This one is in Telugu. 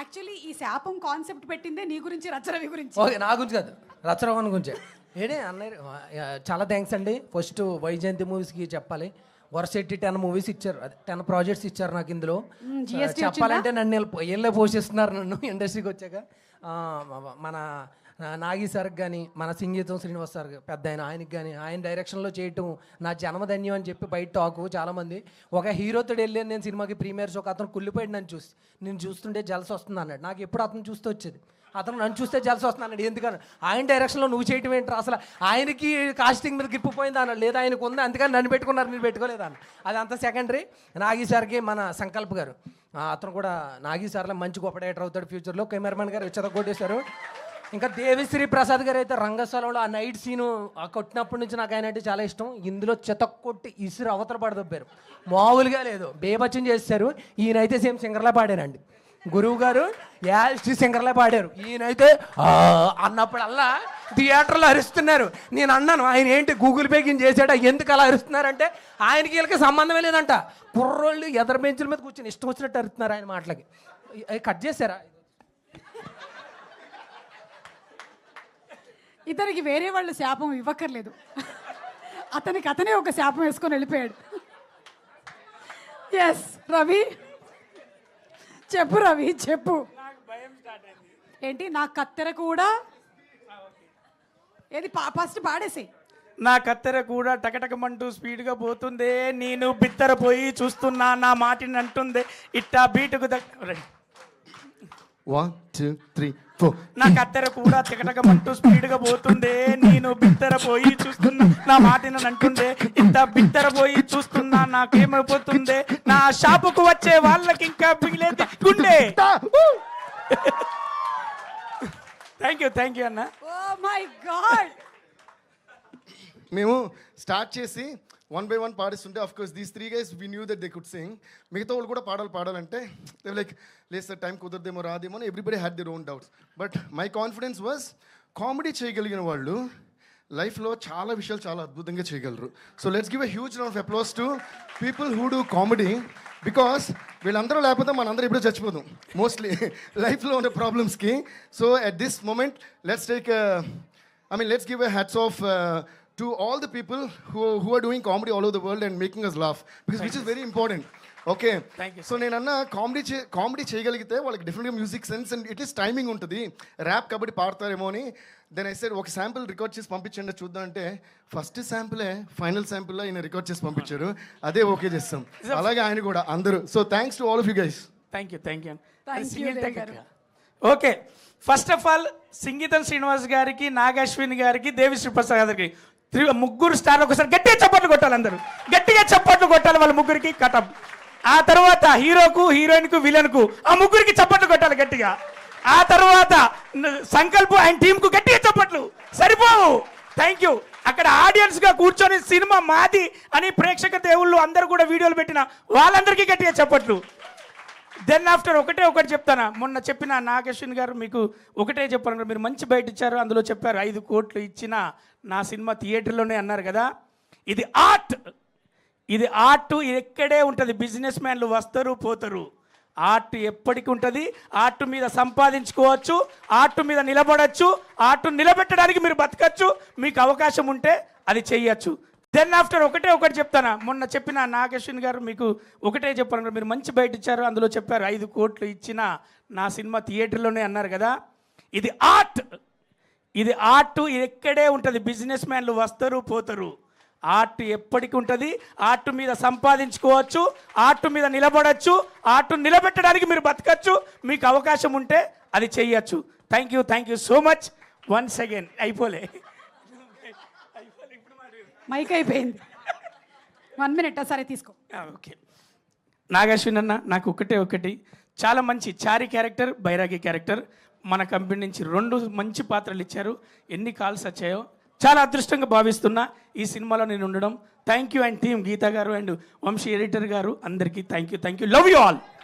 యాక్చువల్లీ ఈ శాపం కాన్సెప్ట్ పెట్టిందే నీ గురించి రచరవి గురించి. ఓకే, నా గురించి కాదు, రచరవన్ గురించే. ఏడే అన్నయ్య చాలా థ్యాంక్స్ అండి. ఫస్ట్ వైజయంతి మూవీస్కి చెప్పాలి. వరుసెట్టి 10 మూవీస్ ఇచ్చారు, అదే 10 ప్రాజెక్ట్స్ ఇచ్చారు నాకు. ఇందులో చెప్పాలంటే నన్ను వీళ్ళే పోషిస్తున్నారు నన్ను ఇండస్ట్రీకి వచ్చాక. మన నాగి సార్కి కానీ, మన సంగీతం శ్రీనివాస్ సార్ పెద్ద ఆయనకి కానీ, ఆయన డైరెక్షన్లో చేయటం నా జన్మధన్యం అని చెప్పి బయట టాకు చాలామంది. ఒక హీరోతో వెళ్ళాను నేను సినిమాకి ప్రీమియర్స్, ఒక అతను కుళ్ళిపోయాడు నన్ను చూసి. నేను చూస్తుంటే జలస వస్తుంది అన్నాడు. నాకు ఎప్పుడు అతను చూస్తూ వచ్చేది, అతను నన్ను చూస్తే జలస వస్తుంది అన్నాడు. ఎందుకని ఆయన డైరెక్షన్లో నువ్వు చేయటం ఏంటి, అసలు ఆయనకి కాస్టింగ్ మీద గ్రిప్ పోయింది అన్నాడు. లేదా ఆయనకు ఉంది అందుకని నన్ను పెట్టుకున్నారు, నేను పెట్టుకోలేదు అన్న. అది అంత సెకండరీ. నాగి సార్కి మన సంకల్ప్ గారు, అతను కూడా నాగి సార్లో మంచి గొప్ప డైరెక్టర్ అవుతాడు ఫ్యూచర్లో. కెమెరామెన్ గారు చెదగొట్టేశారు. ఇంకా దేవిశ్రీ ప్రసాద్ గారు అయితే రంగస్థలంలో ఆ నైట్ సీను కొట్టినప్పటి నుంచి నాకు ఆయన అంటే చాలా ఇష్టం. ఇందులో చెతక్కొట్టి ఇసురు అవతల పడదొబ్బారు, మామూలుగా లేదు, బేబచ్చం చేశారు. ఈయనైతే సేమ్ సింగర్లా పాడారండి. గురువు గారు యాస్టి సింగర్లా పాడారు, ఈయనైతే అన్నప్పుడల్లా థియేటర్లో అరుస్తున్నారు. నేను అన్నాను ఆయన ఏంటి గూగుల్ పే కింద చేశాడు, ఎందుకు అలా అరుస్తున్నారంటే ఆయనకి వీళ్ళకి సంబంధమే లేదంట. కుర్రోళ్ళు ఎదరు బెంచుల మీద కూర్చొని ఇష్టం వచ్చినట్టు అరుస్తున్నారు ఆయన మాటలకి. కట్ చేశారా? ఇతనికి వేరే వాళ్ళు శాపం ఇవ్వక్కర్లేదు, అతనికి అతనే ఒక శాపం వేసుకొని వెళ్ళిపోయాడు. ఎస్ రవి, చెప్పు రవి చెప్పు. ఏంటి నా కత్తెర కూడా ఏది ఫస్ట్ పాడేసి. నా కత్తెర కూడా టకటకమంటూ స్పీడ్గా పోతుందే, నేను బిత్తరపోయి చూస్తున్నా నా మాటిని అంటుందే ఇట్టా బీటుకు 1 2 3 4. నా కత్తెర కూడా తికటకమంటూ స్పీడ్గా పోతుందే, నేను బిత్తరపోయి చూస్తున్నా నా మాటిని అంటుందే ఇట్టా బిత్తరపోయి చూస్తున్నా నాకేమైపోతుందే, నా షాపుకు వచ్చే వాళ్ళకి ఇంకా పిగిలేది గుండె. థ్యాంక్ యూ అన్న. Oh my god. మేము స్టార్ట్ చేసి 1 by 1 పాడిస్తుంటే of course these 3 guys we knew that they could sing. మిగతా వాళ్ళు కూడా పాడాలంటే they were like లేదు సార్ టైం కుదరదేమో రాదేమో అని everybody had their own doubts. But my confidence was comedy చేయగలిగిన వాళ్ళు లైఫ్లో చాలా విషయాలు చాలా అద్భుతంగా చేయగలరు. So let's give a huge round of applause to people who do comedy. Because వీళ్ళందరూ లేకపోతే మనందరూ ఎప్పుడో చచ్చిపోతాం మోస్ట్లీ లైఫ్లో ఉన్న ప్రాబ్లమ్స్కి. So at this moment let's give a hats off to all the people who are doing comedy all over the world and making us laugh, because which is very important. Okay, so నేను అన్న కామెడీ చేయగలిగితే వాళ్ళకి డెఫినెట్గా music sense and it is timing ఉంటుంది. ర్యాప్ కాబట్టి పాడతారేమో అని దెన్ ఐ సెడ్ ఒక శాంపుల్ రికార్డ్ చేసి పంపించండి చూద్దాం అంటే ఫస్ట్ శాంపులే ఫైనల్ శాంపుల్లో ఆయన రికార్డ్ చేసి పంపించారు, అదే ఓకే చేస్తాం. అలాగే ఆయన కూడా అందరూ. So thanks to all of you guys. Thank you. Okay, first of all సంగీతం శ్రీనివాస్ గారికి, నాగశ్విన్ గారికి, దేవిశ్రీ ప్రసాద్ గారికి ముగ్గురు స్టార్ ఒకసారి గట్టిగా చప్పట్లు కొట్టాలి, అందరూ గట్టిగా చప్పట్లు కొట్టాలి వాళ్ళ ముగ్గురికి. కటం. ఆ తర్వాత హీరోకు, హీరోయిన్కు, విలన్కు ఆ ముగ్గురికి చప్పట్లు కొట్టాలి గట్టిగా. ఆ తర్వాత సంకల్ప్ ఆయన టీంకు గట్టిగా చప్పట్లు సరిపోవు. Thank you. అక్కడ ఆడియన్స్గా కూర్చొని సినిమా మాది అని ప్రేక్షక దేవుళ్ళు అందరూ కూడా వీడియోలు పెట్టిన వాళ్ళందరికీ గట్టిగా చప్పట్లు. దెన్ ఆఫ్టర్ ఒకటి చెప్తాను. మొన్న చెప్పిన నాగేశ్వన్ గారు మీకు ఒకటే చెప్పారు, మీరు మంచి బయట ఇచ్చారు, అందులో చెప్పారు 5 కోట్లు ఇచ్చిన నా సినిమా థియేటర్లోనే అన్నారు కదా. ఇది ఆర్ట్, ఇది ఎక్కడే ఉంటుంది. బిజినెస్ మ్యాన్లు వస్తారు పోతారు, ఆర్ట్ ఎప్పటికీ ఉంటుంది. ఆర్ట్ మీద సంపాదించుకోవచ్చు, ఆర్ట్ మీద నిలబడచ్చు, ఆర్ట్ నిలబెట్టడానికి మీరు బతకచ్చు, మీకు అవకాశం ఉంటే అది చెయ్యొచ్చు. దెన్ ఆఫ్టర్ ఒకటి చెప్తాను. మొన్న చెప్పిన నాగేశ్వన్ గారు మీకు ఒకటే చెప్పారు, మీరు మంచి బయట ఇచ్చారు, అందులో చెప్పారు 5 కోట్లు ఇచ్చిన నా సినిమా థియేటర్లోనే అన్నారు కదా. ఇది ఆర్ట్, ఎక్కడే ఉంటుంది. బిజినెస్ మ్యాన్లు వస్తారు పోతారు, ఆర్ట్ ఎప్పటికీ ఉంటుంది. ఆర్ట్ మీద సంపాదించుకోవచ్చు, ఆర్ట్ మీద నిలబడచ్చు, ఆర్ట్ నిలబెట్టడానికి మీరు బతకచ్చు, మీకు అవకాశం ఉంటే అది చెయ్యొచ్చు. Thank you so much once again. అయిపోలే, మైక్ అయిపోయింది. 1 minute సరే తీసుకో. ఓకే, నాగశ్విన్ అన్న నాకు ఒకటి చాలా మంచి చారి క్యారెక్టర్, బైరాగి క్యారెక్టర్ మన కంపెనీ నుంచి 2 మంచి పాత్రలు ఇచ్చారు. ఎన్ని కాల్స్ వచ్చాయో చాలా అదృష్టంగా భావిస్తున్నా ఈ సినిమాలో నేను ఉండడం. Thank you and team Geetha గారు అండ్ వంశీ ఎడిటర్ గారు అందరికీ thank you. Love you all.